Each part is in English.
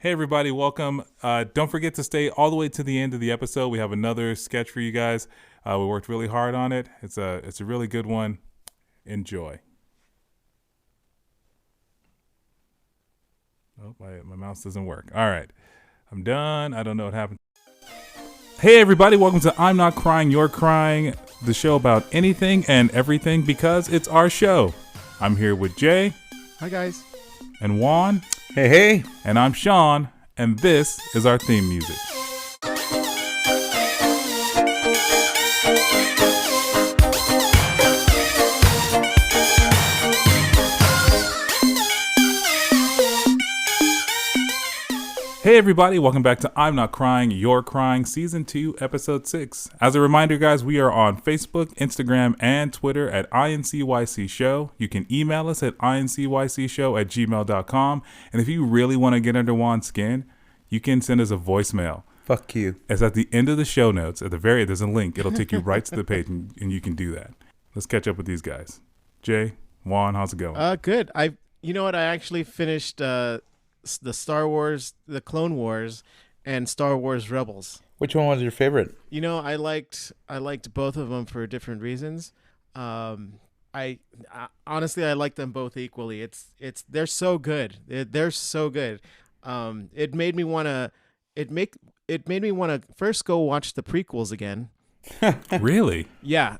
Hey everybody, welcome. Don't forget to stay all the way to the end of the episode. We have another sketch for you guys. We worked really hard on it. It's a really good one. Enjoy. Oh, my mouse doesn't work. All right, I'm done. I don't know what happened. Hey everybody, welcome to I'm Not Crying, You're Crying, the show about anything and everything because it's our show. I'm here with Jay. Hi guys. And Juan. Hey, hey. And I'm Sean, and this is our theme music. Hey everybody, welcome back to I'm Not Crying, You're Crying, Season 2, Episode 6. As a reminder, guys, we are on Facebook, Instagram, and Twitter at INCYCSHOW. You can email us at INCYCSHOW@gmail.com. And if you really want to get under Juan's skin, you can send us a voicemail. Fuck you. It's at the end of the show notes. At the very end, there's a link. It'll take you right to the page, and you can do that. Let's catch up with these guys. Jay, Juan, how's it going? Good. You know what? I actually finished the Star Wars, the Clone Wars, and Star Wars Rebels. Which one was your favorite? You know, I liked both of them for different reasons. I honestly I like them both equally. They're so good. They're so good. It made me want to first go watch the prequels again. Really? Yeah.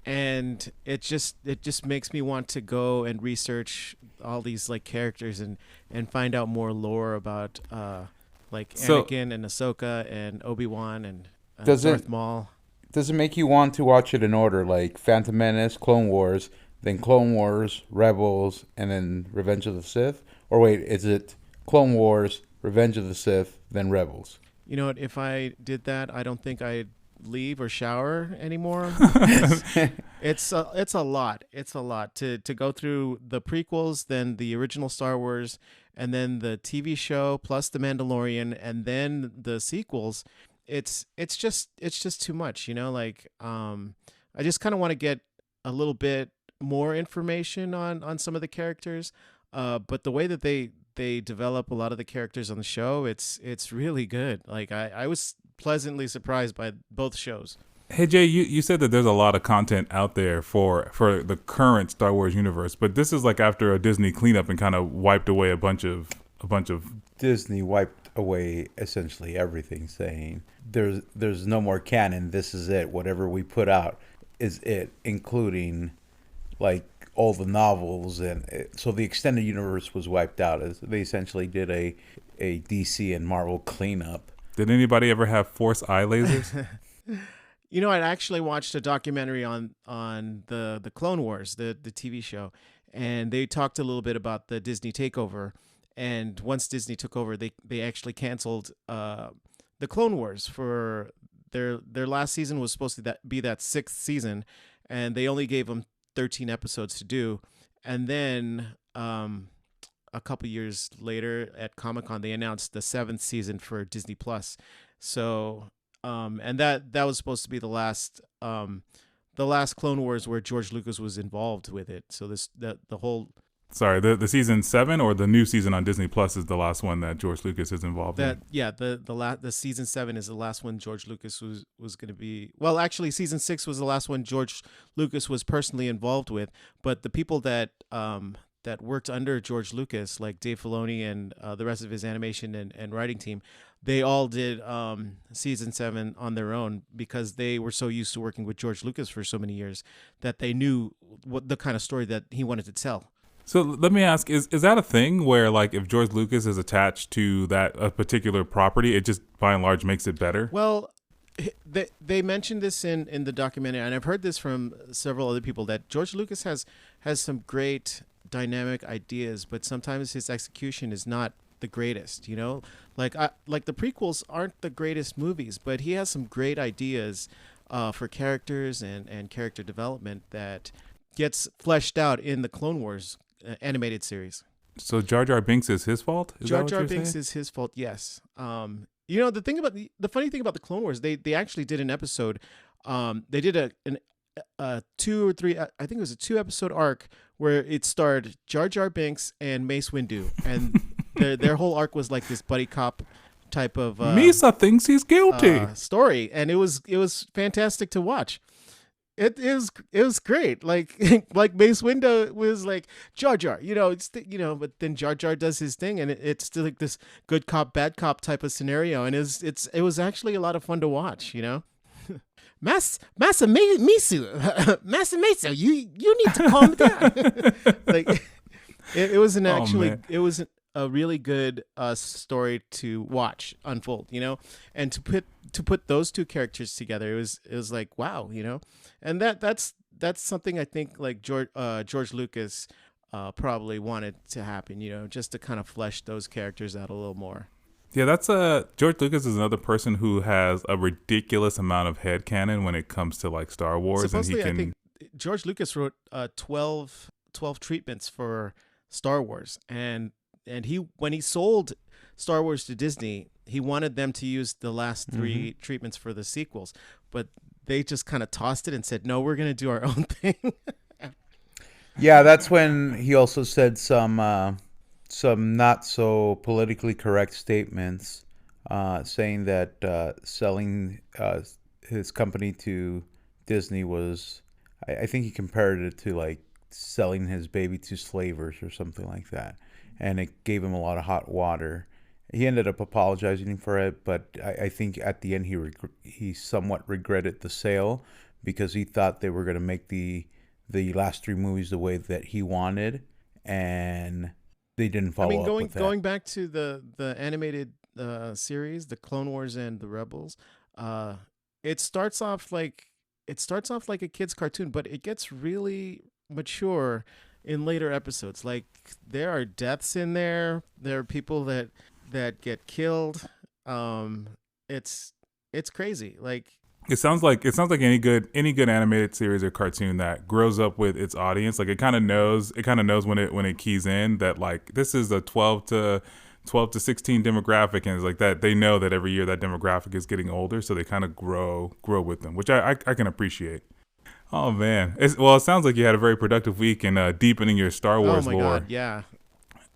And it just makes me want to go and research all these like characters and find out more lore about Anakin and Ahsoka and Obi-Wan and Darth Maul. Does it make you want to watch it in order, like Phantom Menace, Clone Wars, then Clone Wars, Rebels, and then Revenge of the Sith? Or wait, is it Clone Wars, Revenge of the Sith, then Rebels? You know what? If I did that, I don't think I'd leave or shower anymore. It's a lot. It's a lot to go through the prequels, then the original Star Wars, and then the TV show plus the Mandalorian, and then the sequels. It's just too much, you know. Like I just kind of want to get a little bit more information on some of the characters. But the way that they develop a lot of the characters on the show, it's really good. Like I was pleasantly surprised by both shows. Hey Jay, you said that there's a lot of content out there for the current Star Wars universe, but this is like after a Disney cleanup and kind of wiped away a bunch of Disney wiped away essentially everything, saying there's no more canon. This is it. Whatever we put out is it, including like all the novels, and so the extended universe was wiped out. As they essentially did a DC and Marvel cleanup. Did anybody ever have Force eye lasers? You know, I actually watched a documentary on the Clone Wars, the TV show, and they talked a little bit about the Disney takeover. And once Disney took over, they actually canceled the Clone Wars for their last season was supposed to be that 6th season, and they only gave them 13 episodes to do. And then a couple years later at Comic-Con, they announced the 7th season for Disney Plus. So and that was supposed to be the last Clone Wars where George Lucas was involved with it. So the whole Sorry, the season 7 or the new season on Disney Plus is the last one that George Lucas is involved in. Yeah, the season 7 is the last one George Lucas was going to be. Well, actually, season 6 was the last one George Lucas was personally involved with. But the people that worked under George Lucas, like Dave Filoni and the rest of his animation and writing team, they all did season 7 on their own because they were so used to working with George Lucas for so many years that they knew what the kind of story that he wanted to tell. So let me ask, is that a thing where like if George Lucas is attached to a particular property, it just by and large makes it better? Well, they mentioned this in the documentary, and I've heard this from several other people, that George Lucas has some great dynamic ideas, but sometimes his execution is not the greatest, you know? Like the prequels aren't the greatest movies, but he has some great ideas for characters and character development that gets fleshed out in the Clone Wars animated series. So Jar Jar Binks is his fault? Jar Jar Binks is his fault, yes. You know, the funny thing about the Clone Wars, they actually did an episode. They did a 2 or 3, I think it was a 2-episode arc where it starred Jar Jar Binks and Mace Windu, and their whole arc was like this buddy cop type of Misa thinks he's guilty. Story, and it was fantastic to watch. It was great. Like like Mace Windu was like Jar Jar, but then Jar Jar does his thing, and it's still like this good cop bad cop type of scenario, and it was actually a lot of fun to watch. Massa Misu, Massa Misu, you need to calm down. Like it was it was a really good story to watch unfold, and to put those two characters together, it was like wow, and that's something I think like George Lucas probably wanted to happen, just to kind of flesh those characters out a little more. Yeah, that's George Lucas is another person who has a ridiculous amount of headcanon when it comes to like Star Wars. Supposedly, I think George Lucas wrote 12 treatments for Star Wars, and when he sold Star Wars to Disney, he wanted them to use the last 3 treatments for the sequels, but they just kind of tossed it and said, no, we're going to do our own thing. Yeah, that's when he also said some not so politically correct statements, saying that selling his company to Disney was, I think he compared it to like selling his baby to slavers or something like that. And it gave him a lot of hot water. He ended up apologizing for it, but I think at the end he somewhat regretted the sale because he thought they were going to make the last 3 movies the way that he wanted, and they didn't follow up with that. Going back to the animated series, the Clone Wars and the Rebels, it starts off like a kid's cartoon, but it gets really mature in later episodes. Like there are deaths in there. There are people that get killed. It's crazy. Like it sounds like any good animated series or cartoon that grows up with its audience. Like it kind of knows when it keys in that like this is a 12 to 16 demographic, and it's like that they know that every year that demographic is getting older, so they kind of grow with them, which I can appreciate. Oh man, it sounds like you had a very productive week in deepening your Star Wars lore. Oh my god, yeah.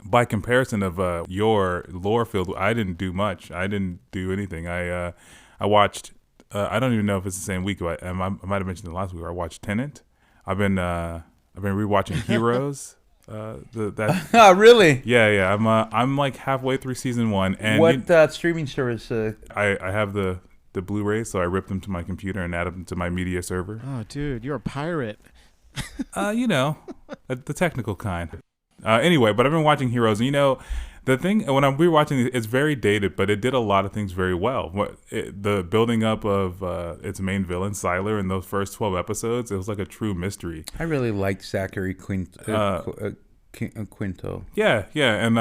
By comparison of your lore field, I didn't do much. I didn't do anything. I watched. I don't even know if it's the same week. I might have mentioned it last week. I watched Tenet. I've been rewatching Heroes. Really? Yeah. I'm like halfway through season 1. And what streaming service? I have the Blu-rays, so I ripped them to my computer and added them to my media server. Oh, dude, you're a pirate. The technical kind. Anyway, but I've been watching Heroes, and the thing when I'm rewatching it, it's very dated, but it did a lot of things very well. The building up of its main villain, Sylar, in those first 12 episodes, it was like a true mystery. I really liked Zachary Quinto. Yeah, and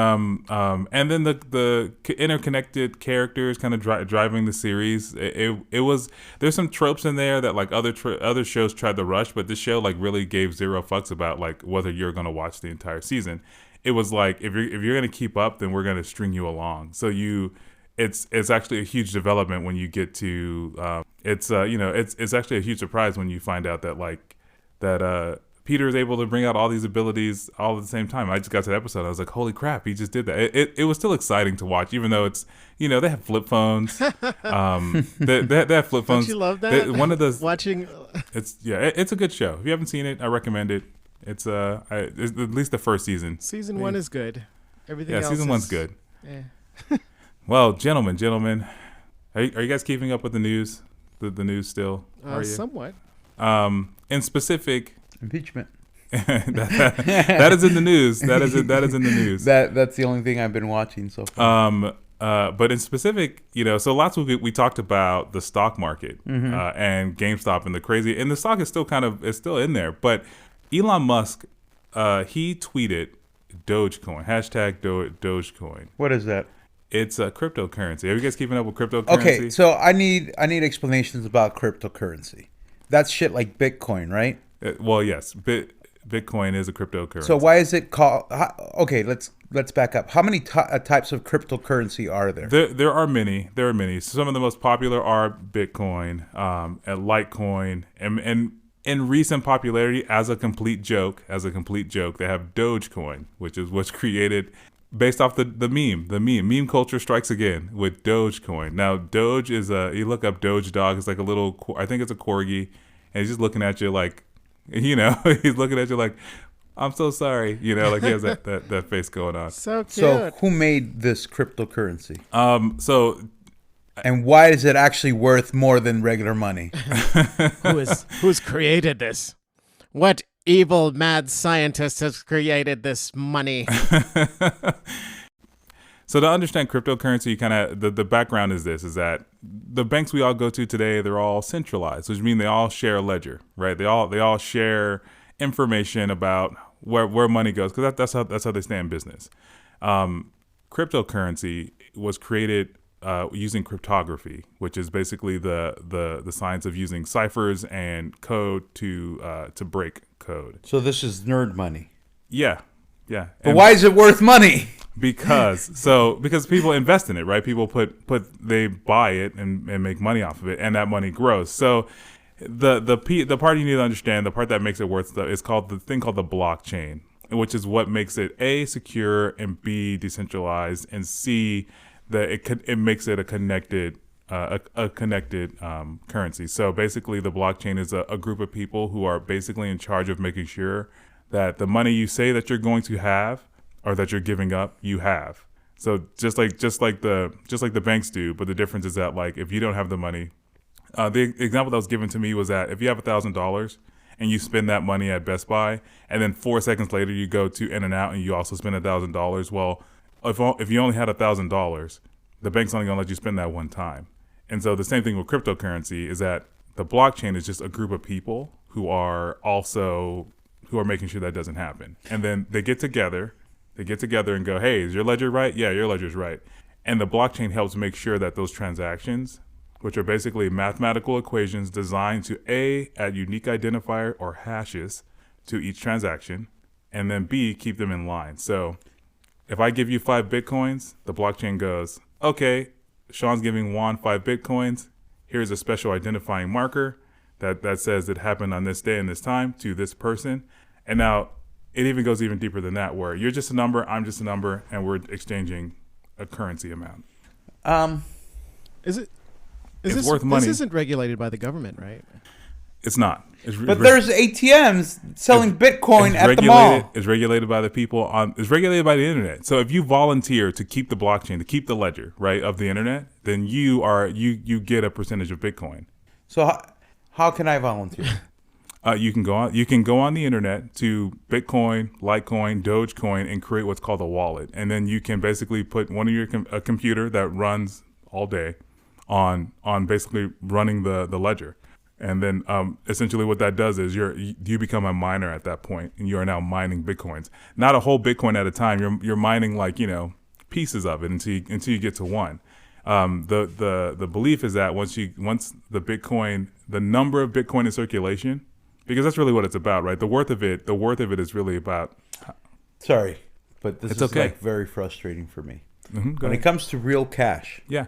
then the interconnected characters kind of driving the series. It was, there's some tropes in there that like other shows tried to rush, but this show like really gave zero fucks about like whether you're gonna watch the entire season. It was like if you're gonna keep up, then we're gonna string you along. So it's actually a huge development when you get to it's actually a huge surprise when you find out that Peter is able to bring out all these abilities all at the same time. I just got to the episode. I was like, holy crap, he just did that. It was still exciting to watch, even though it's, they have flip phones. They have flip phones. Don't you love that? One of the watching. It's a good show. If you haven't seen it, I recommend it. It's at least the first season. Season 1 is good. Everything else season 1's good. Eh. Well, gentlemen, are you guys keeping up with the news? The news still? Are you? Somewhat. In specific. Impeachment. that is in the news. That is in the news. That's the only thing I've been watching so far. But in specific, so last week we talked about the stock market and GameStop and the stock is still in there. But Elon Musk, he tweeted Dogecoin, #Dogecoin. What is that? It's a cryptocurrency. Are you guys keeping up with cryptocurrency? Okay, so I need explanations about cryptocurrency. That's shit like Bitcoin, right? Well, yes, Bitcoin is a cryptocurrency. So why is it called? Okay, let's back up. How many types of cryptocurrency are there? There are many. Some of the most popular are Bitcoin, and Litecoin, and in recent popularity as a complete joke, they have Dogecoin, which was created based off the meme culture strikes again with Dogecoin. Now Doge is you look up Doge dog. It's like a little, I think it's a corgi, and he's just looking at you like, he's looking at you like, I'm so sorry, like he has that face going on. So cute. So who made this cryptocurrency? So And why is it actually worth more than regular money? Who's created this? What evil mad scientist has created this money? So to understand cryptocurrency, you kind of the background is this: is that the banks we all go to today, they're all centralized, which means they all share a ledger, right? They all share information about where money goes, because that's how they stay in business. Cryptocurrency was created using cryptography, which is basically the science of using ciphers and code to break code. So this is nerd money. Yeah. But And why is it worth money? because people invest in it, right? People they buy it and make money off of it, and that money grows. So the part you need to understand, the part that makes it worth is called the thing called the blockchain, which is what makes it A, secure, and B, decentralized, and C, that it makes it a connected currency. So basically, the blockchain is a group of people who are basically in charge of making sure that the money you say that you're going to have or that you're giving up, you have. So just like the banks do, but the difference is that, like, if you don't have the money, the example that was given to me was that if you have $1,000 and you spend that money at Best Buy, and then 4 seconds later you go to In-N-Out and you also spend $1,000, well, if you only had $1,000, the bank's only gonna let you spend that one time. And so the same thing with cryptocurrency is that the blockchain is just a group of people who are making sure that doesn't happen. And then they get together and go, hey, is your ledger right? Yeah, your ledger's right. And the blockchain helps make sure that those transactions, which are basically mathematical equations designed to A, add unique identifier or hashes to each transaction, and then B, keep them in line. So if I give you 5 Bitcoins, the blockchain goes, okay, Sean's giving Juan 5 Bitcoins. Here's a special identifying marker that says it happened on this day and this time to this person. And now it even goes even deeper than that, where you're just a number, I'm just a number, and we're exchanging a currency amount. Is it? It's worth money. This isn't regulated by the government, right? It's not. But there's ATMs selling Bitcoin at the mall. It's regulated by the people it's regulated by the internet. So if you volunteer to keep the blockchain, to keep the ledger, right, of the internet, then you get a percentage of Bitcoin. So how can I volunteer? You can go on the internet to Bitcoin, Litecoin, Dogecoin, and create what's called a wallet. And then you can basically put one of a computer that runs all day on basically running the ledger. And then essentially what that does is you become a miner at that point, and you are now mining Bitcoins. Not a whole Bitcoin at a time. You're mining, like, pieces of it until you get to one. The belief is that once the number of Bitcoin in circulation, because that's really what it's about, right? The worth of it is really about. Sorry, but this is okay. like very frustrating for me. Mm-hmm, when it comes to real cash, yeah,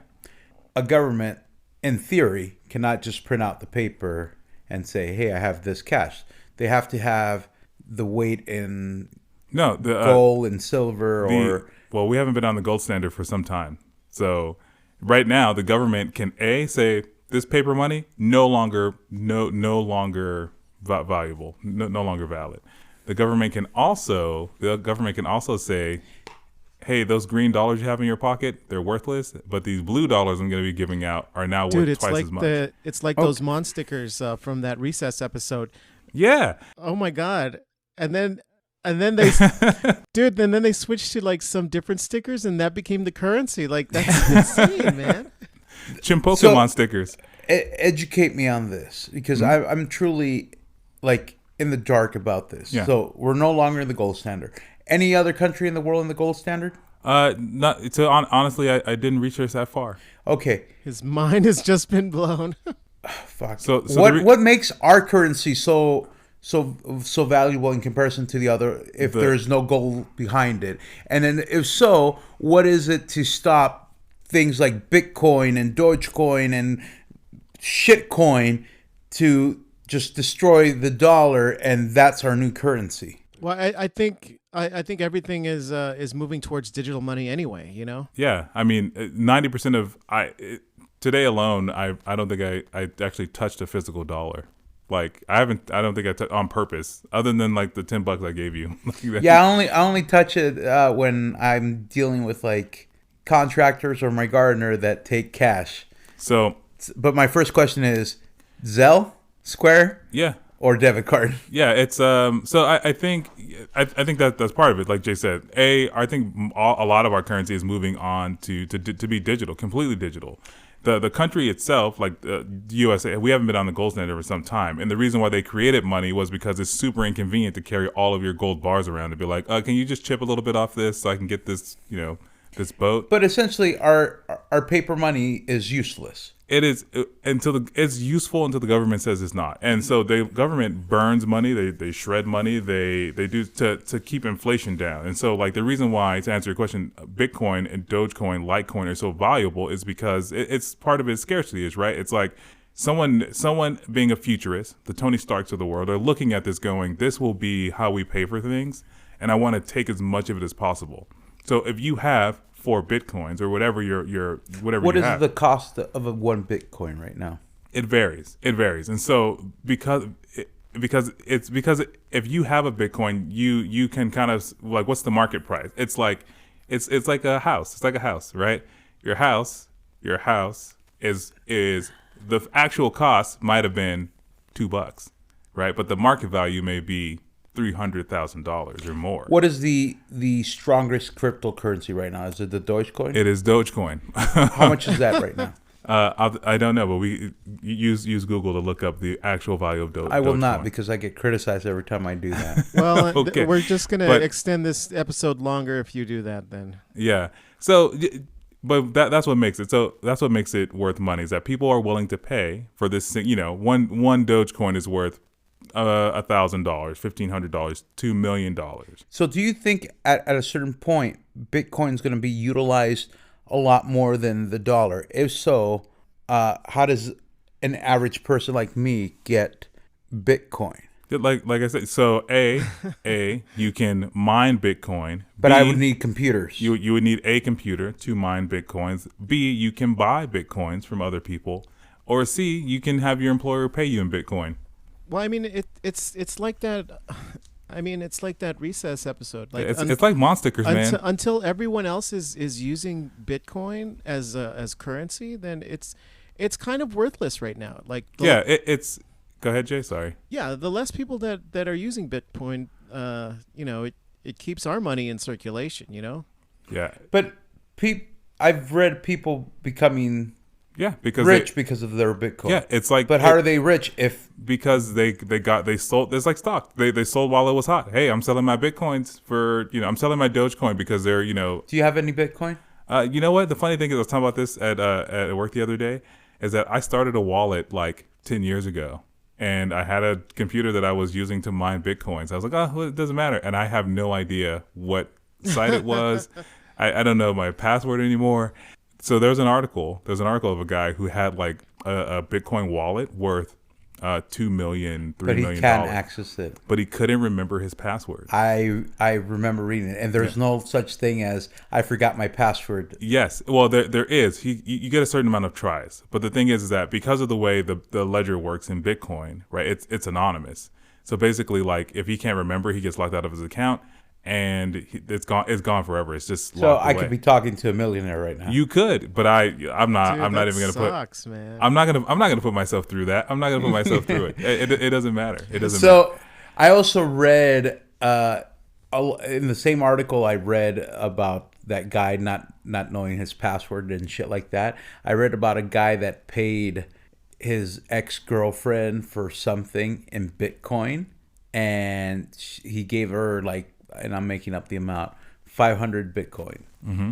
a government, in theory, cannot just print out the paper and say, "Hey, I have this cash." They have to have the weight in gold and silver, well, we haven't been on the gold standard for some time. So right now, the government can say this paper money no longer valuable, no longer valid. The government can also say, hey, those green dollars you have in your pocket, they're worthless, but these blue dollars I'm going to be giving out are now worth twice as much. It's like those Mon stickers from that Recess episode. Yeah. Oh my God. And then they, then they switched to like some different stickers, and that became the currency. Like, that's insane, man. Pokemon stickers. Educate me on this, because I'm truly like in the dark about this. Yeah. So we're no longer in the gold standard. Any other country in the world in the gold standard? Honestly, I didn't research that far. Okay. His mind has just been blown. Fuck. So what makes our currency so valuable in comparison to the other if there's no gold behind it? And then if so, what is it to stop things like Bitcoin and Dogecoin and shitcoin to just destroy the dollar, and that's our new currency? Well, I think everything is moving towards digital money anyway. You know. Yeah, I mean, 90% of today alone, I don't think I actually touched a physical dollar. Like I don't think on purpose, other than like the $10 I gave you. Yeah, I only touch it when I'm dealing with like contractors or my gardener that take cash. So, but my first question is Zelle, Square, yeah, or debit card. yeah. It's So I think that's part of it. Like Jay said, I think a lot of our currency is moving on to be digital, completely digital. The country itself, like the USA, we haven't been on the gold standard for some time. And the reason why they created money was because it's super inconvenient to carry all of your gold bars around and be like, can you just chip a little bit off this so I can get this, this boat? But essentially, our paper money is useless. It is it's useful until the government says it's not. And so the government burns money, they shred money, they do to keep inflation down. And so like the reason why, to answer your question, Bitcoin and Dogecoin, Litecoin are so valuable is because it's part of its scarcity is, right? It's like someone being a futurist, the Tony Starks of the world, are looking at this going, this will be how we pay for things, and I want to take as much of it as possible. So if you have 4 Bitcoins or whatever What is the cost of a 1 Bitcoin right now? It varies. And so because if you have a Bitcoin, you can kind of like, what's the market price? It's like a house. It's like a house, right? Your house is the actual cost might have been $2, right? But the market value may be $300,000 or more. What is the strongest cryptocurrency right now? Is it the Dogecoin? It is Dogecoin. How much is that right now? I don't know, but we use Google to look up the actual value of Dogecoin. I will not, because I get criticized every time I do that. Well, Okay. we're just gonna extend this episode longer if you do that. Then. Yeah. So, but that's what makes it. So that's what makes it worth money, is that people are willing to pay for this. One Dogecoin is worth $1,000, $1,500, $2 million. So do you think at a certain point Bitcoin is going to be utilized a lot more than the dollar? If so, how does an average person like me get Bitcoin? Like I said, so you can mine Bitcoin, But B, I would need computers. you would need a computer to mine Bitcoins. B, you can buy Bitcoins from other people, or C, you can have your employer pay you in Bitcoin. Well, I mean, it's like that. I mean, it's like that Recess episode. Like It's like Monstickers, man. Until everyone else is using Bitcoin as currency, then it's kind of worthless right now. Like it's. Go ahead, Jay. Sorry. Yeah, the less people that are using Bitcoin, it keeps our money in circulation. Yeah. But I've read people becoming because rich because of their Bitcoin. Yeah, it's like. But how are they rich if? Because they sold. It's like stock. They sold while it was hot. Hey, I'm selling my Bitcoins for I'm selling my Dogecoin because they're Do you have any Bitcoin? You know what? The funny thing is, I was talking about this at work the other day, is that I started a wallet like 10 years ago. And I had a computer that I was using to mine Bitcoins. I was like, well, it doesn't matter. And I have no idea what site it was. I don't know my password anymore. So there's an article of a guy who had like a Bitcoin wallet worth $2 million, $3 million. But he can't access it. But he couldn't remember his password. I remember reading it, and there's no such thing as I forgot my password. Yes, well there is. You get a certain amount of tries, but the thing is that because of the way the ledger works in Bitcoin, right? It's anonymous. So basically, like if he can't remember, he gets locked out of his account, and it's gone forever. It's just so locked I away. Could be talking to a millionaire right now. You could, but I'm not. Dude, I'm not that even gonna sucks, man. I'm not gonna put myself through that. I'm not gonna put myself through it. It doesn't matter. It doesn't matter. So I also read in the same article I read about that guy not knowing his password and shit like that. I read about a guy that paid his ex-girlfriend for something in Bitcoin, and he gave her like, and I'm making up the amount, 500 Bitcoin. Mm-hmm.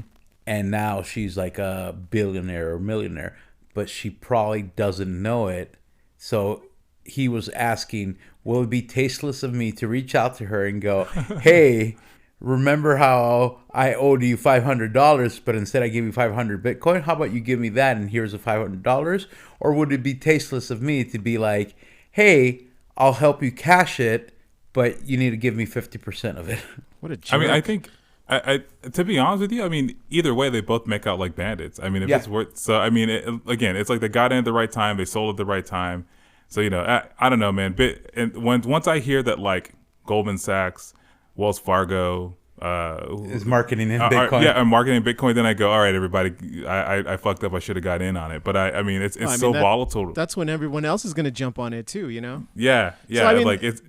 And now she's like a billionaire or millionaire, but she probably doesn't know it. So he was asking, will it be tasteless of me to reach out to her and go, hey, remember how I owed you $500, but instead I gave you 500 Bitcoin? How about you give me that and here's the $500? Or would it be tasteless of me to be like, hey, I'll help you cash it, but you need to give me 50% of it. What a jerk. I mean, I think, I to be honest with you, I mean, either way, they both make out like bandits. I mean, if it's worth, so I mean, again, it's like they got in at the right time, they sold at the right time. So I don't know, man. And once I hear that like Goldman Sachs, Wells Fargo, Is marketing in Bitcoin. I'm marketing Bitcoin. Then I go, all right, everybody, I fucked up. I should have got in on it. But I mean, it's so volatile. That's when everyone else is going to jump on it too, Yeah. So, I mean, like it's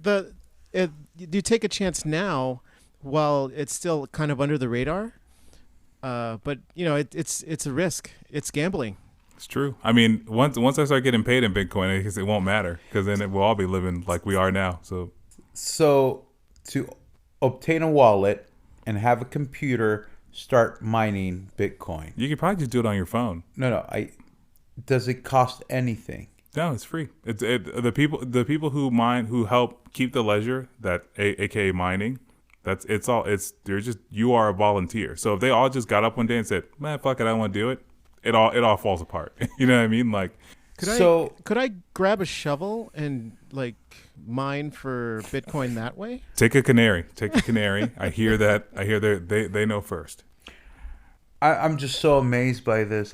you take a chance now while it's still kind of under the radar. But it's a risk. It's gambling. It's true. I mean, once I start getting paid in Bitcoin, I guess it won't matter because then we'll all be living like we are now. So to obtain a wallet and have a computer start mining Bitcoin. You could probably just do it on your phone. No. Does it cost anything? No, it's free. The people who mine, who help keep the ledger, that aka mining, you are a volunteer. So if they all just got up one day and said, "Man, fuck it, I don't want to do it," it all falls apart. You know what I mean? Like, could I grab a shovel and like mine for Bitcoin that way? Take a canary. I hear they know first. I'm just so amazed by this.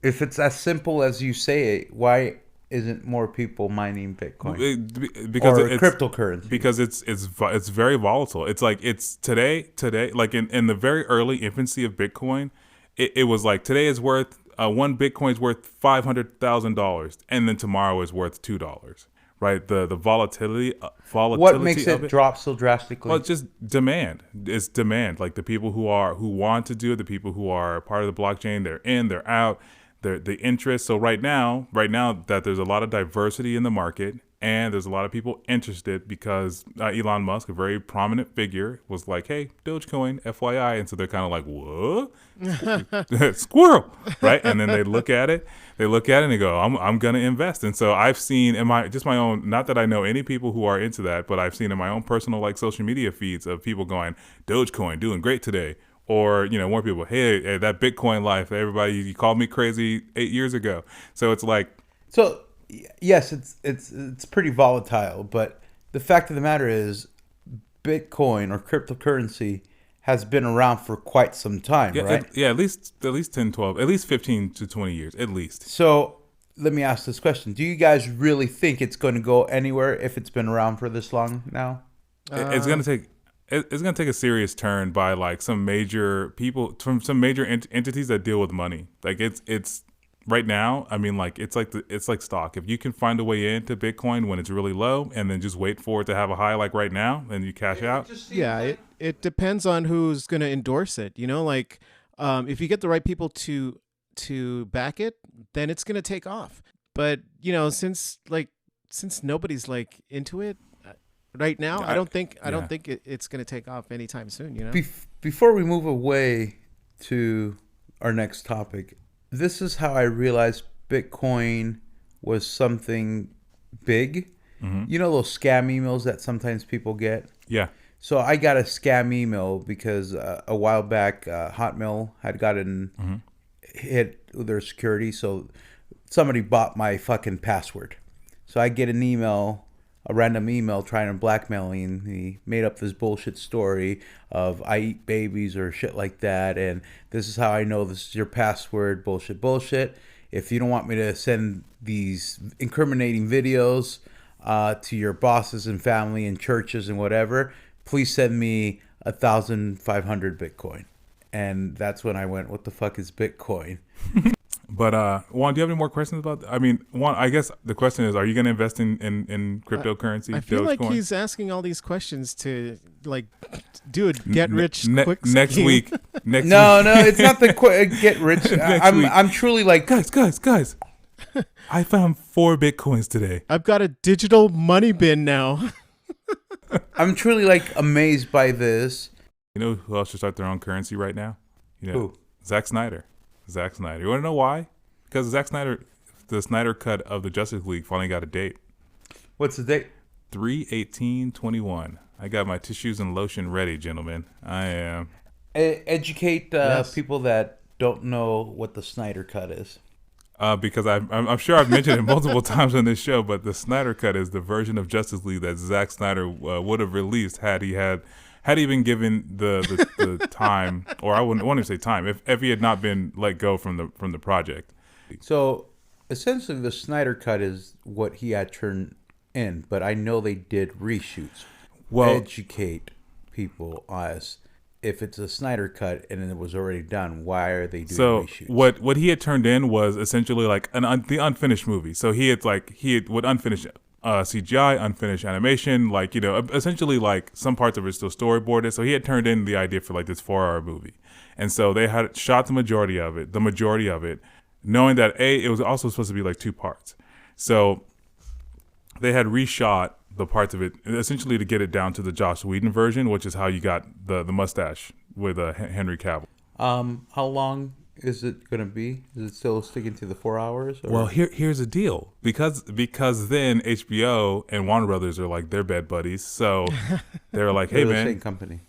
If it's as simple as you say it, why isn't more people mining Bitcoin because or cryptocurrency? Because it's very volatile. It's like it's today like in the very early infancy of Bitcoin, it was like today is worth one Bitcoin is worth $500,000, and then tomorrow is worth $2. Right, the volatility. What makes it drop so drastically? Well, it's just demand. It's demand. Like the people who want to do it, the people who are part of the blockchain, they're in, they're out, the interest. So right now that there's a lot of diversity in the market and there's a lot of people interested because Elon Musk, a very prominent figure, was like, "Hey, Dogecoin, FYI," and so they're kind of like, "What? Squirrel!" Right? And then they look at it and they go, I'm gonna invest. And so I've seen in my own, not that I know any people who are into that, but I've seen in my own personal like social media feeds of people going, "Dogecoin doing great today," or more people, hey, that Bitcoin life, everybody, you called me crazy 8 years ago. So it's like, so yes, it's pretty volatile, but the fact of the matter is Bitcoin or cryptocurrency has been around for quite some time, right? At least 10, 12, at least 15 to 20 years, at least. So let me ask this question. Do you guys really think it's going to go anywhere if it's been around for this long now? It's going to take a serious turn by like some major people from some major entities that deal with money. Like it's right now, I mean, like it's like stock. If you can find a way into Bitcoin when it's really low and then just wait for it to have a high like right now, then you cash out. It depends on who's going to endorse it. If you get the right people to back it, then it's going to take off. But since nobody's like into it right now, I don't think it's going to take off anytime soon. Before we move away to our next topic, this is how I realized Bitcoin was something big. Mm-hmm. Those scam emails that sometimes people get? Yeah. So I got a scam email because a while back, Hotmail had gotten hit with their security. So somebody bought my fucking password. So I get an email, a random email trying to blackmail me. And he made up this bullshit story of I eat babies or shit like that. And this is how I know this is your password. Bullshit. If you don't want me to send these incriminating videos to your bosses and family and churches and whatever, please send me 1,500 Bitcoin. And that's when I went, what the fuck is Bitcoin? But Juan, do you have any more questions about that? I mean, Juan, I guess the question is, are you going to invest in cryptocurrency? I feel like he's asking all these questions to like do a get rich quick next scheme. week. No, it's not the get rich. I'm truly like, guys. I found 4 Bitcoins today. I've got a digital money bin now. I'm truly like amazed by this. You know who else should start their own currency right now? Who? Zack Snyder. You want to know why? Because Zack Snyder, the Snyder cut of the Justice League finally got a date. What's the date? 3/18/21. I got my tissues and lotion ready, gentlemen. I am. Educate people that don't know what the Snyder cut is. because I'm sure I've mentioned it multiple times on this show, but the Snyder Cut is the version of Justice League that Zack Snyder would have released had he been given the time, or I wouldn't want to say time, if he had not been let go from the project. So essentially, the Snyder Cut is what he had turned in, but I know they did reshoots. Well, educate people as if it's a Snyder Cut and it was already done, why are they doing reshoots? What he had turned in was essentially like the unfinished movie. So he had with unfinished CGI, unfinished animation, like, you know, essentially like some parts of it still storyboarded. So he had turned in the idea for like this 4-hour movie, and so they had shot the majority of it, knowing that it was also supposed to be like 2 parts. So they had reshot the parts of it essentially to get it down to the Joss Whedon version, which is how you got the mustache with Henry Cavill. How long is it going to be? Is it still sticking to the 4 hours? Or? Well, here's the deal. Because then HBO and Warner Brothers are like, they're bed buddies. So they're like, hey, man. Same company.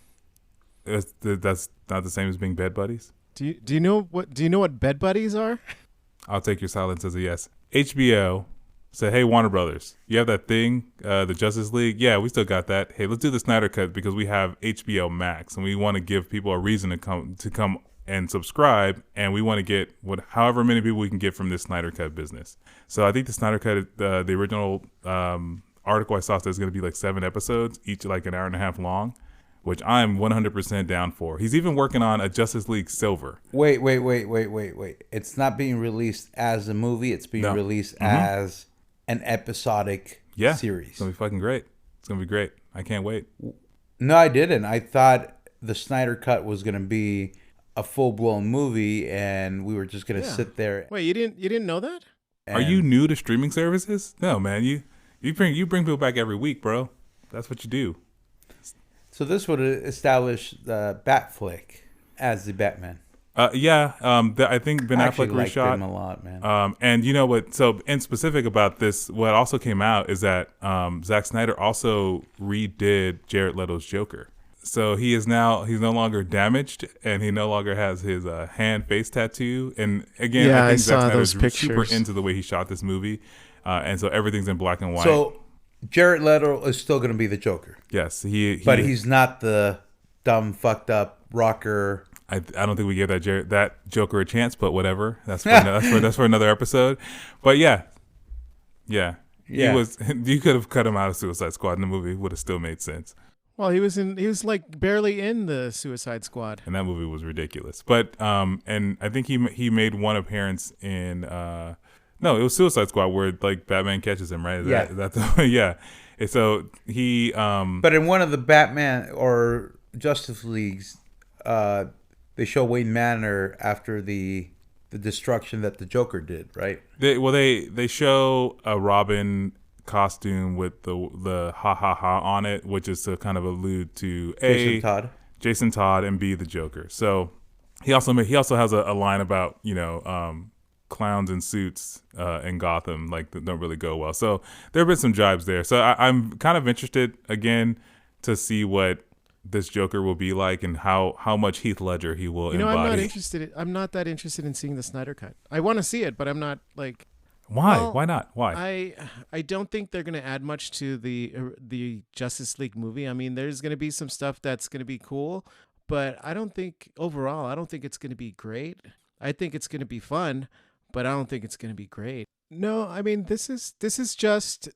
That's not the same as being bed buddies. Do you know what bed buddies are? I'll take your silence as a yes. HBO said, hey, Warner Brothers, you have that thing, the Justice League? Yeah, we still got that. Hey, let's do the Snyder Cut because we have HBO Max, and we want to give people a reason to come and subscribe, and we want to get however many people we can get from this Snyder Cut business. So I think the Snyder Cut, the original article I saw says it's going to be like 7 episodes, each like an hour and a half long, which I'm 100% down for. He's even working on a Justice League Silver. Wait. It's not being released as a movie. It's being released as an episodic series. It's going to be fucking great. It's going to be great. I can't wait. No, I didn't. I thought the Snyder Cut was going to be a full-blown movie and we were just going to sit there. Wait, you didn't know that? Are you new to streaming services? No, man. You bring people back every week, bro. That's what you do. So this would establish the Batflick as the Batman. I think Ben Affleck reshot him a lot, man. And you know what? So in specific about this, what also came out is that Zack Snyder also redid Jared Leto's Joker. So he's no longer damaged, and he no longer has his hand face tattoo. And again, I think Zack Snyder's super into the way he shot this movie, and so everything's in black and white. So Jared Leto is still going to be the Joker. Yes, but he's not the dumb, fucked up rocker. I don't think we gave that Joker a chance, but whatever. That's for another episode. But yeah. He was. You could have cut him out of Suicide Squad, and the movie would have still made sense. Well, he was like barely in the Suicide Squad, and that movie was ridiculous. But and I think he made one appearance in no, it was Suicide Squad where like Batman catches him, right? Yeah. And so he but in one of the Batman or Justice Leagues, they show Wayne Manor after the destruction that the Joker did, right? They show a Robin costume with the ha ha ha on it, which is to kind of allude to Jason Todd and B, the Joker. So he also has a line about, you know, clowns in suits in Gotham, like, that don't really go well. So there have been some jibes there. So I'm kind of interested again to see what this Joker will be like and how much Heath Ledger he will embody. I'm not that interested in seeing the Snyder Cut. I want to see it, but I'm not like. Why? Well, why not? Why? I don't think they're going to add much to the Justice League movie. I mean, there's going to be some stuff that's going to be cool, but I don't think it's going to be great. I think it's going to be fun, but I don't think it's going to be great. No, I mean, this is just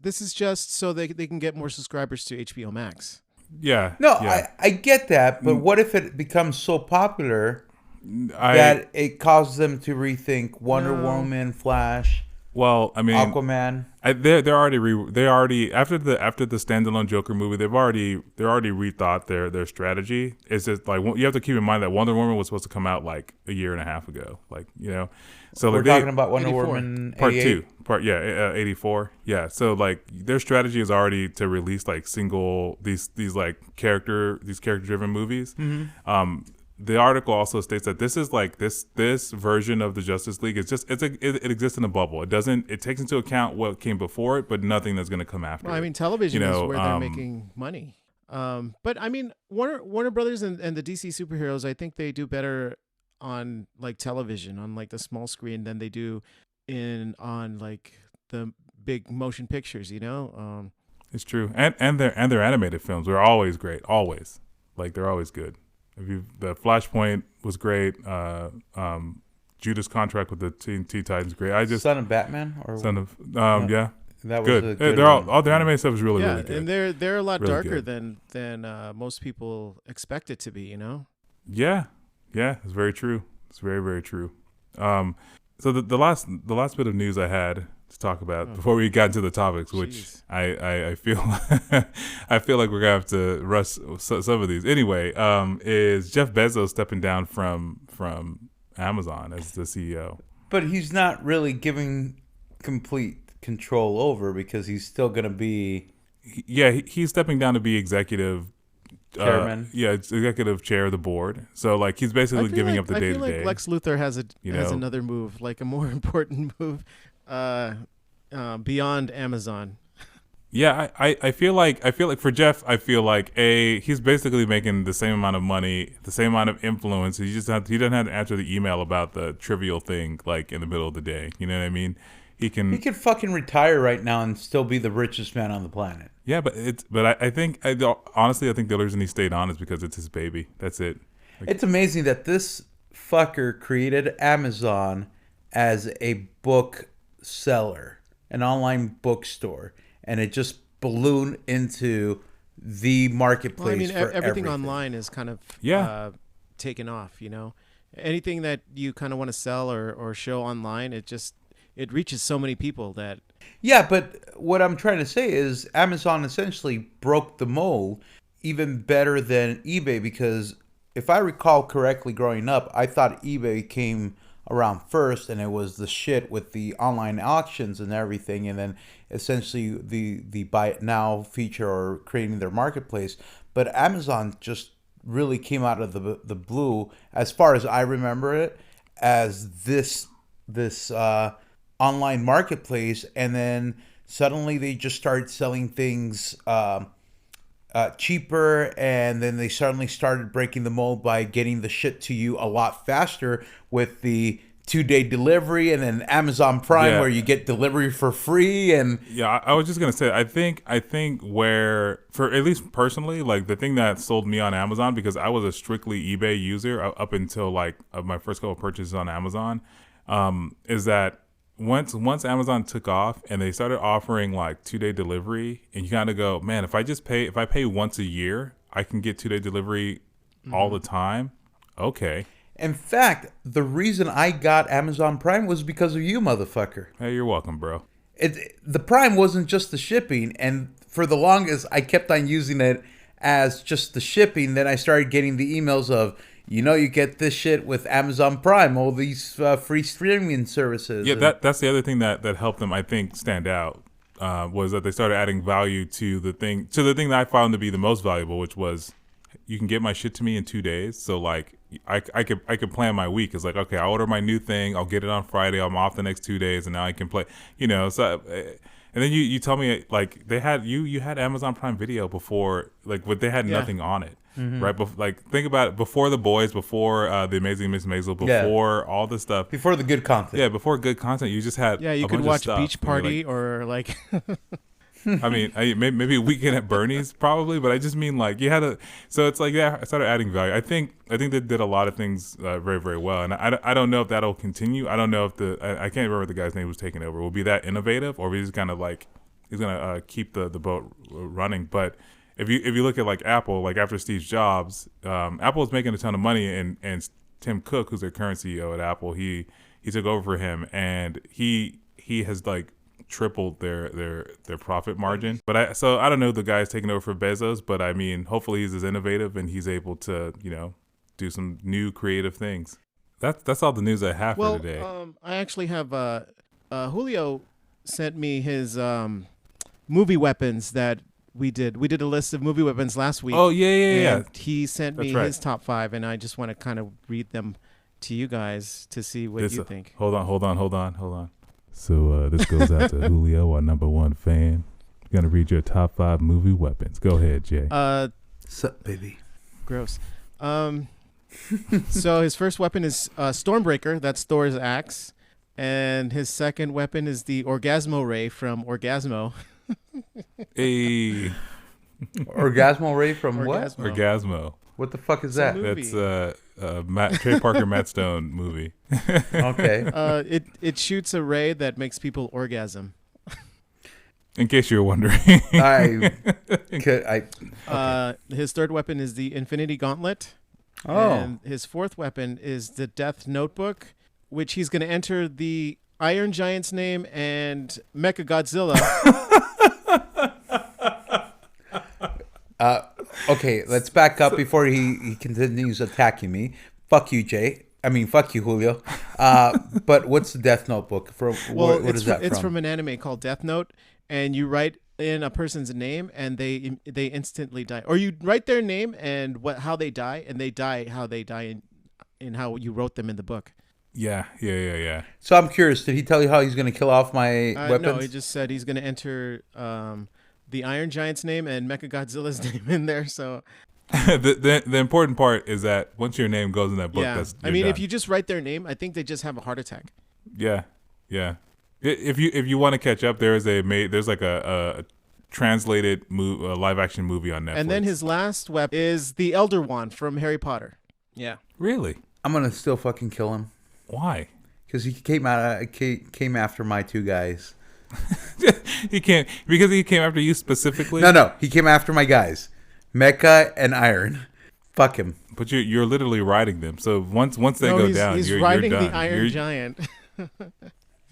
so they can get more subscribers to HBO Max. Yeah. No, yeah. I get that, but what if it becomes so popular that it causes them to rethink Wonder Woman, Flash? Well, I mean, Aquaman. They're already after the standalone Joker movie, they're already rethought their strategy. It's just like you have to keep in mind that Wonder Woman was supposed to come out like a year and a half ago, like, you know. So we're like talking about Wonder 84. Woman Part 2, 84. Yeah. So like their strategy is already to release like these character driven movies. Mm-hmm. The article also states that this is like this version of the Justice League is just it exists in a bubble. It takes into account what came before it, but nothing that's going to come after. Well, I mean, television is where they're making money. But I mean, Warner Brothers and the DC superheroes, I think they do better on like television, on like the small screen than they do in on like the big motion pictures, you know. It's true, and their animated films are always great, always, like they're always good. The Flashpoint was great. Judas Contract with the Teen Titans, great. Son of Batman or Son of yeah. That was good. a good They're one. all their animated stuff is really Yeah, really good. and they're a lot Really darker good. than most people expect it to be, you know. Yeah, it's very true. It's very very true. So the last bit of news I had to talk about before we got into the topics, which Jeez. I feel I feel like we're gonna have to rush some of these anyway. Is Jeff Bezos stepping down from Amazon as the CEO? But he's not really giving complete control over because he's still going to be He's stepping down to be executive chairman. it's executive chair of the board. So like he's basically giving up the day to day. I feel like Lex Luthor has know? another move, like a more important move, beyond Amazon. Yeah, I feel like for Jeff, I feel like he's basically making the same amount of money, the same amount of influence. He doesn't have to answer the email about the trivial thing like in the middle of the day. You know what I mean? He could fucking retire right now and still be the richest man on the planet. Yeah, but honestly I think the only reason he stayed on is because it's his baby. That's it. Like, It's amazing that this fucker created Amazon as a book seller, an online bookstore, and it just ballooned into the marketplace Well, I mean, for everything online is kind of taken off. You know, anything that you kind of want to sell or show online, it reaches so many people that. Yeah, but what I'm trying to say is Amazon essentially broke the mold even better than eBay, because if I recall correctly growing up, I thought eBay came around first and it was the shit with the online auctions and everything, and then essentially the buy it now feature or creating their marketplace. But Amazon just really came out of the blue, as far as I remember it, as this online marketplace, and then suddenly they just started selling things cheaper, and then they suddenly started breaking the mold by getting the shit to you a lot faster with the 2-day delivery, and then Amazon Prime where you get delivery for free. And I was just gonna say, I think where, for at least personally, like the thing that sold me on Amazon, because I was a strictly eBay user up until like my first couple of purchases on Amazon, is that once Amazon took off and they started offering like 2-day delivery, and you kind of go, man, if I pay once a year, I can get 2-day delivery all the time. Okay. in fact, the reason I got Amazon Prime was because of you, motherfucker. Hey, you're welcome, bro. The Prime wasn't just the shipping, and for the longest, I kept on using it as just the shipping. Then I started getting the emails of, you get this shit with Amazon Prime, all these free streaming services. Yeah, that's the other thing that helped them, I think, stand out, was that they started adding value to the thing that I found to be the most valuable, which was, you can get my shit to me in 2 days. So like I could plan my week. It's like, okay, I'll order my new thing, I'll get it on Friday, I'm off the next 2 days, and now I can play. So and then you tell me, like, they had you had Amazon Prime Video before, like, but they had nothing on it. Mm-hmm. Right, like, think about it, before The Boys, before The Amazing Miss Maisel, before all this stuff, before the good content. Yeah, before good content, you just had you could watch Beach Party, like, or like. I mean, maybe Weekend at Bernie's probably, but I just mean, like, you had to. So it's like, I started adding value. I think they did a lot of things very, very well, and I don't know if that'll continue. I don't know if I can't remember the guy's name who's taking over will be that innovative, or if he's kind of like he's gonna keep the boat running. But if you look at like Apple, like after Steve Jobs, Apple is making a ton of money, and Tim Cook, who's their current CEO at Apple, he took over for him, and he has like tripled their profit margin. But I don't know, the guy's taking over for Bezos, but I mean, hopefully he's as innovative and he's able to do some new creative things. That's all the news I have for today. I actually have Julio sent me his movie weapons that we did a list of movie weapons last week. Oh yeah. He sent me his top 5, and I just want to kind of read them to you guys to see what you think. Hold on. So this goes out to Julio, our number one fan. I'm going to read your top 5 movie weapons. Go ahead, Jay. Sup, baby. Gross. So his first weapon is Stormbreaker. That's Thor's axe. And his second weapon is the Orgasmo Ray from Orgasmo. A Orgasmo Ray from what? Orgasmo. Orgasmo. What the fuck is It's a that? movie. That's Trey Parker, Matt Stone movie. Okay. It shoots a ray that makes people orgasm. In case you were wondering. His third weapon is the Infinity Gauntlet. Oh. And his fourth weapon is the Death Notebook, which he's going to enter the Iron Giant's name and Mechagodzilla. Okay, let's back up before he continues attacking me. Fuck you, Jay. I mean, fuck you, Julio. But what's the Death Notebook from? Well, what is that it's from? from an anime called Death Note, and you write in a person's name, and they instantly die, or you write their name and how they die, and they die how they die in how you wrote them in the book. Yeah. So I'm curious. Did he tell you how he's going to kill off my weapons? No, he just said he's going to enter the Iron Giant's name and Mechagodzilla's name in there. So the important part is that once your name goes in that book, yeah, you're done. if you just write their name, I think they just have a heart attack. Yeah. If you want to catch up, there's like a translated live action movie on Netflix. And then his last weapon is the Elder Wand from Harry Potter. Yeah. Really? I'm going to still fucking kill him. Why? Because he came after my two guys. He came after you specifically. No, he came after my guys, Mecha and Iron. Fuck him. But you're literally riding them. So once they go down, he's you're riding done. the Iron Giant.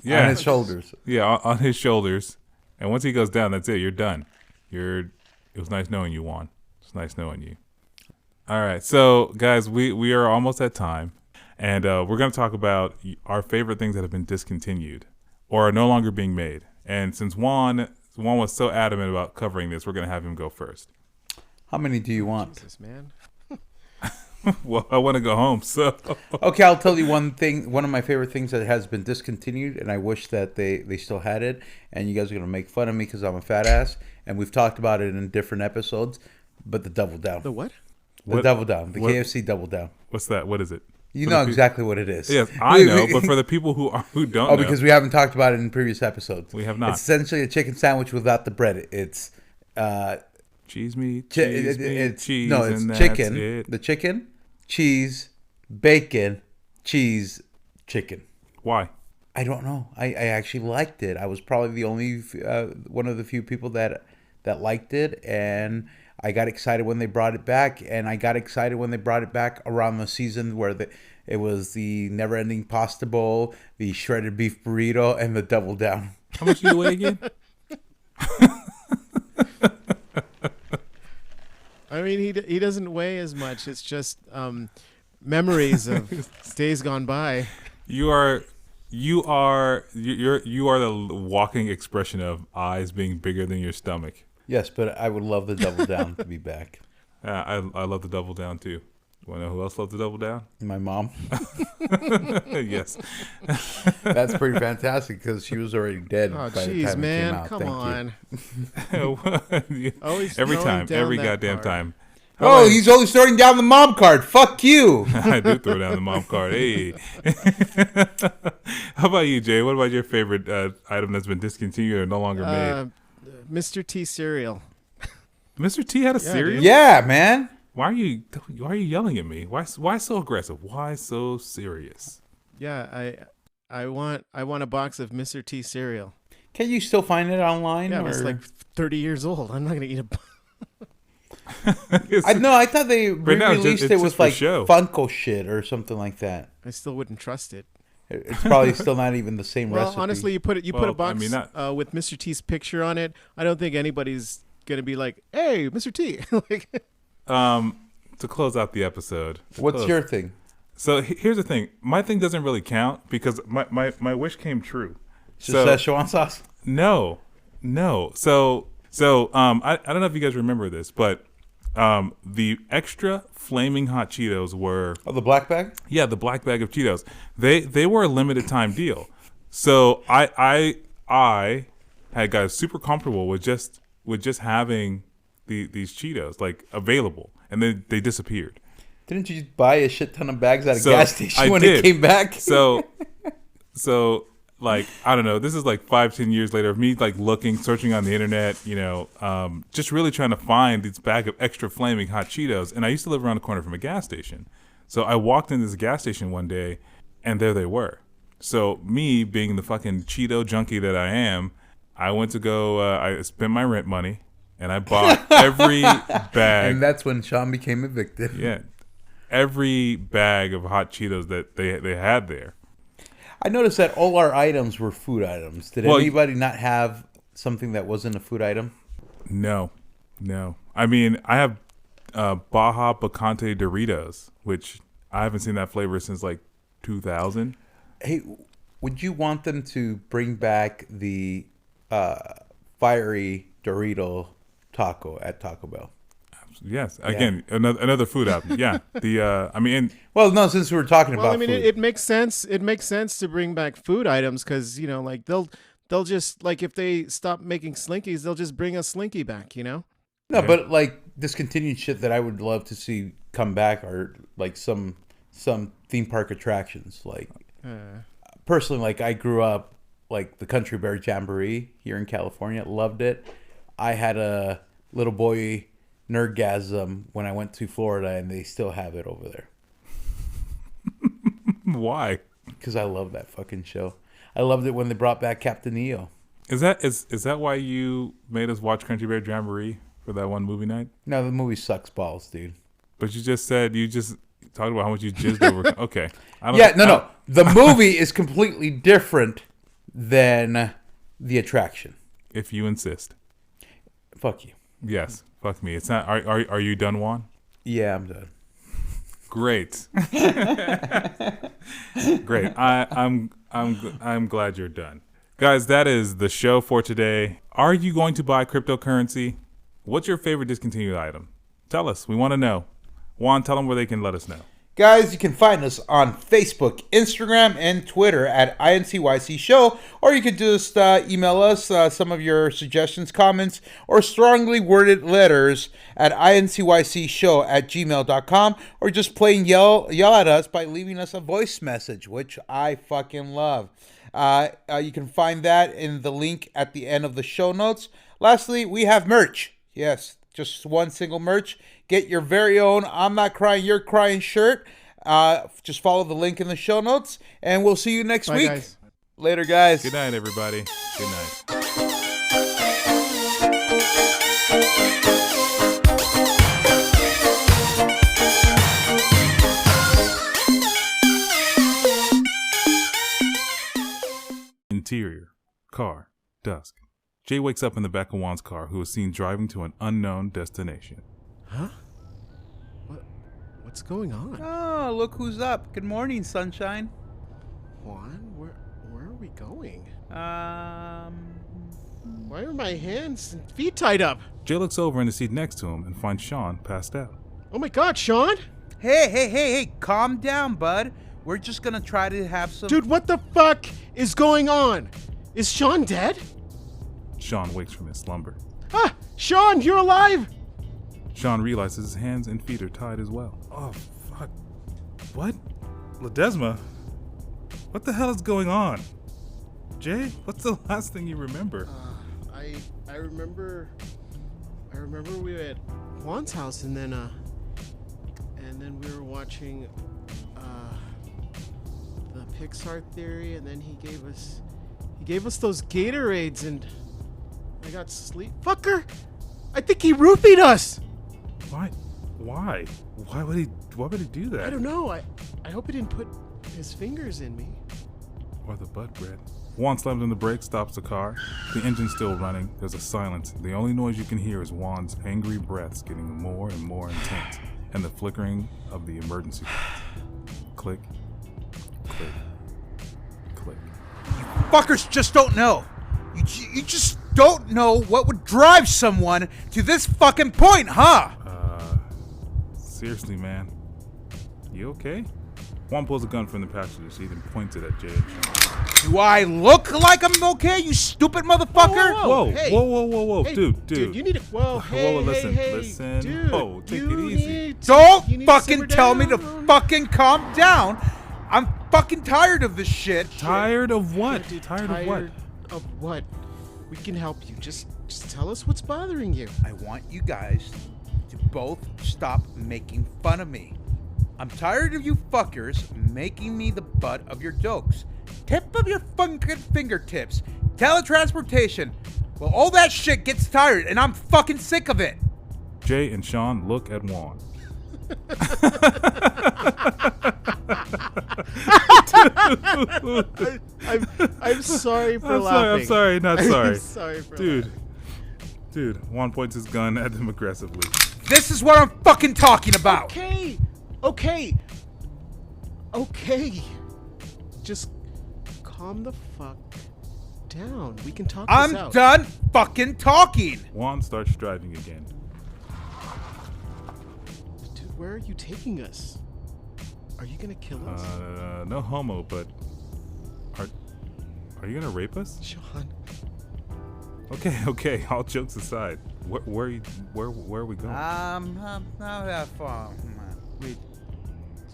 Yeah, on his shoulders. Yeah, on his shoulders. And once he goes down, that's it. You're done. It was nice knowing you, Juan. It's nice knowing you. All right, so guys, we are almost at time, and we're going to talk about our favorite things that have been discontinued or are no longer being made. And since Juan was so adamant about covering this, we're going to have him go first. How many do you want? Jesus, man. Well, I want to go home, so. Okay, I'll tell you one thing. One of my favorite things that has been discontinued, and I wish that they still had it, and you guys are going to make fun of me because I'm a fat ass, and we've talked about it in different episodes, but the Double Down. The what? The Double Down. The KFC Double Down. What's that? What is it? You know exactly what it is. Yes, I know, but for the people who don't know. Because we haven't talked about it in previous episodes. We have not. It's essentially a chicken sandwich without the bread. It's cheese meat, it's cheese, no, it's and chicken. that's it. The chicken, cheese, bacon, cheese, chicken. Why? I don't know. I actually liked it. I was probably the only one of the few people that liked it, and I got excited when they brought it back, and I got excited when they brought it back around the season where it was the never-ending pasta bowl, the shredded beef burrito, and the Double Down. How much do you weigh again? I mean, he doesn't weigh as much. It's just memories of days gone by. You are the walking expression of eyes being bigger than your stomach. Yes, but I would love the Double Down to be back. I love the Double Down too. You want to know who else loves the Double Down? My mom. Yes. That's pretty fantastic because she was already dead Oh, by the jeez, time man. it came out. Come Thank on. you. Always every throwing time, down every that goddamn card. time. Oh, he's always throwing down the mom card. Fuck you. I do throw down the mom card. Hey. How about you, Jay? What about your favorite item that's been discontinued or no longer made? Mr. T cereal. Mr. T had a Yeah, cereal? Yeah, man. Why are you yelling at me? Why so aggressive? Why so serious? Yeah, I want a box of Mr. T cereal. Can you still find it online? Yeah, or? it's like 30 years old. I'm not gonna eat a. I thought they Right now, released it's it just with for like show. Funko shit or something like that. I still wouldn't trust it. It's probably still not even the same Well, recipe. honestly, you put a Well, box I mean, with Mr. T's picture on it. I don't think anybody's gonna be like, "Hey, Mr. T." Like, to close out the episode. What's your thing? So here's the thing. My thing doesn't really count because my wish came true. Just Szechuan sauce? No. So I don't know if you guys remember this, but the extra flaming hot Cheetos were Oh, the black bag? the black bag of Cheetos. They were a limited time deal. So I had got super comfortable with just having these Cheetos like available, and then they disappeared. Didn't you buy a shit ton of bags at a So, gas station I when did. it came back? So like, I don't know, this is like 5-10 years later of me like searching on the internet, just really trying to find this bag of extra flaming hot Cheetos. And I used to live around the corner from a gas station. So I walked into this gas station one day and there they were. So me being the fucking Cheeto junkie that I am, I went to go, I spent my rent money and I bought every bag. And that's when Sean became a victim. Yeah. Every bag of hot Cheetos that they had there. I noticed that all our items were food items. Did anybody not have something that wasn't a food item? No. I mean, I have Baja Picante Doritos, which I haven't seen that flavor since like 2000. Hey, would you want them to bring back the fiery Dorito taco at Taco Bell? Yes. Again, another food item. Yeah. Well, no, since we were talking about food. It makes sense. It makes sense to bring back food items because, like they'll just, like, if they stop making Slinkies, they'll just bring a Slinky back, No, yeah. But like discontinued shit that I would love to see come back are like some theme park attractions. Like personally, like I grew up like the Country Bear Jamboree here in California. Loved it. I had a little boy nerdgasm when I went to Florida, and they still have it over there. Why? Because I love that fucking show. I loved it when they brought back Captain EO. Is that why you made us watch Country Bear Jamboree for that one movie night? No, the movie sucks balls, dude. But you just said talked about how much you jizzed over. Okay. No. The movie is completely different than the attraction. If you insist. Fuck you. Yes. Fuck me. It's not. Are you done, Juan? Yeah, I'm done. Great. Great. I'm glad you're done. Guys, that is the show for today. Are you going to buy cryptocurrency? What's your favorite discontinued item? Tell us. We want to know. Juan, tell them where they can let us know. Guys, you can find us on Facebook, Instagram, and Twitter at INCYCSHOW, or you could just email us some of your suggestions, comments, or strongly worded letters at INCYCShow@gmail.com, or just plain yell at us by leaving us a voice message, which I fucking love. You can find that in the link at the end of the show notes. Lastly, we have merch. Yes, just one single merch. Get your very own I'm Not Crying, You're Crying shirt. Just follow the link in the show notes, and we'll see you next week. Guys. Later, guys. Good night, everybody. Good night. Interior. Car. Dusk. Jay wakes up in the back of Juan's car, who is seen driving to an unknown destination. Huh? What's going on? Oh, look who's up. Good morning, sunshine. Juan, where are we going? Why Why are my hands and feet tied up? Jay looks over in the seat next to him and finds Sean passed out. Oh my God, Sean! Hey, calm down, bud. We're just gonna try to have some... Dude, what the fuck is going on? Is Sean dead? Sean wakes from his slumber. Ah! Sean, you're alive! Sean realizes his hands and feet are tied as well. Oh, fuck. What? Ledesma? What the hell is going on? Jay, what's the last thing you remember? I remember we were at Juan's house, and then we were watching the Pixar Theory, and then he gave us those Gatorades, and I got sleep. Fucker! I think he roofied us. Why? Why would he do that? I don't know. I hope he didn't put his fingers in me. Or the butt bread. Juan slams on the brakes, stops the car. The engine's still running. There's a silence. The only noise you can hear is Juan's angry breaths getting more and more intense, and the flickering of the emergency lights. Click, click, click. Fuckers just don't know. You just don't know what would drive someone to this fucking point, huh? Seriously, man. You okay? Juan pulls a gun from the passenger seat and points it at Jay and Sean. Do I look like I'm okay, you stupid motherfucker? Whoa, Hey. whoa. Hey, Dude. you need to. Whoa, hey, listen. Dude, Whoa, take it easy. Don't you need to fucking simmer tell me to down. fucking calm down. I'm fucking tired of this shit. Tired of what? Yeah, dude, tired of what? Of what? We can help you. Just tell us what's bothering you. I want you guys to both stop making fun of me. I'm tired of you fuckers making me the butt of your jokes. Tip of your fucking fingertips. Teletransportation. Well, all that shit gets tired, and I'm fucking sick of it. Jay and Sean look at Juan. I'm sorry for laughing. I'm sorry, not sorry. I'm sorry for Dude. laughing. Dude, Juan points his gun at them aggressively. This is what I'm fucking talking about. Okay. Just calm the fuck down. We can talk this I'm out. done fucking talking. Juan starts driving again. Dude, where are you taking us? Are you gonna kill us? No homo, but are you gonna rape us? Sean. Okay. All jokes aside, where are we going? Not that far. Wait,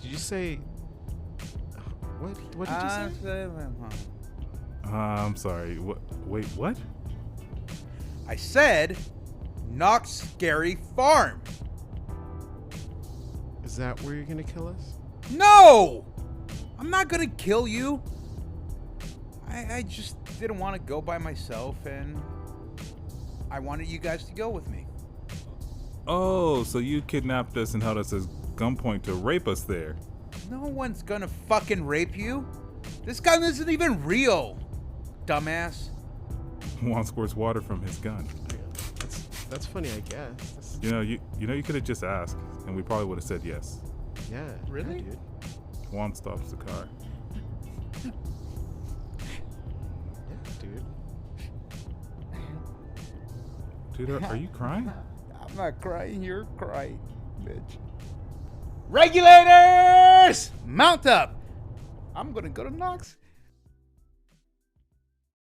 did you say... What did you say? I'm sorry. Wait, what? I said, Knox Scary Farm. Is that where you're gonna kill us? No! I'm not gonna kill you. I just didn't want to go by myself, and I wanted you guys to go with me. Oh, so you kidnapped us and held us as gunpoint to rape us there. No one's gonna fucking rape you. This gun isn't even real, dumbass. Juan squirts water from his gun. That's funny, I guess. You could have just asked, and we probably would have said yes. Yeah. Really? Yeah, dude. Juan stops the car. Yeah, dude. Dude, are you crying? I'm not crying, you're crying, bitch. Regulators! Mount up! I'm gonna go to Knox